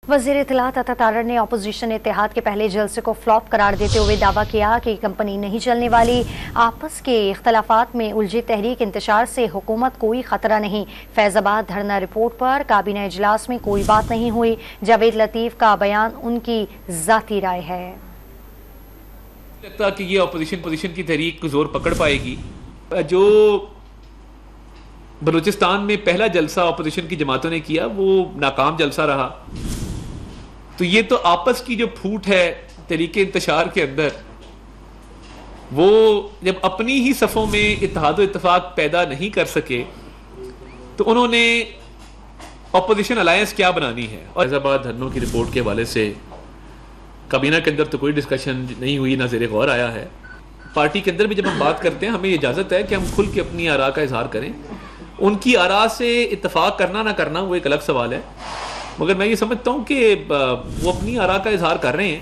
وزیر اطلاعات عطا تارڑ نے اپوزیشن اتحاد کے پہلے جلسے کو فلاپ قرار دیتے ہوئے دعویٰ کیا کہ کمپنی نہیں چلنے والی۔ آپس کے اختلافات میں الجھی تحریک انتشار سے حکومت کوئی خطرہ نہیں۔ فیض آباد دھرنا رپورٹ پر کابینہ اجلاس میں کوئی بات نہیں ہوئی۔ جاوید لطیف کا بیان ان کی ذاتی رائے ہے۔ لگتا کہ یہ اپوزیشن کی تحریک زور پکڑ پائے گی۔ جو بلوچستان میں پہلا جلسہ اپوزیشن کی جماعتوں نے کیا وہ ناکام جلسہ رہا، تو یہ تو آپس کی جو پھوٹ ہے تحریک انتشار کے اندر، وہ جب اپنی ہی صفوں میں اتحاد و اتفاق پیدا نہیں کر سکے تو انہوں نے اپوزیشن الائنس کیا بنانی ہے۔ اور فیض آباد دھرنوں کی رپورٹ کے حوالے سے کابینہ کے اندر تو کوئی ڈسکشن نہیں ہوئی، نہ زیر غور آیا ہے۔ پارٹی کے اندر بھی جب ہم بات کرتے ہیں ہمیں اجازت ہے کہ ہم کھل کے اپنی آراء کا اظہار کریں۔ ان کی آراء سے اتفاق کرنا نہ کرنا وہ ایک الگ سوال ہے، مگر میں یہ سمجھتا ہوں کہ وہ اپنی آراء کا اظہار کر رہے ہیں۔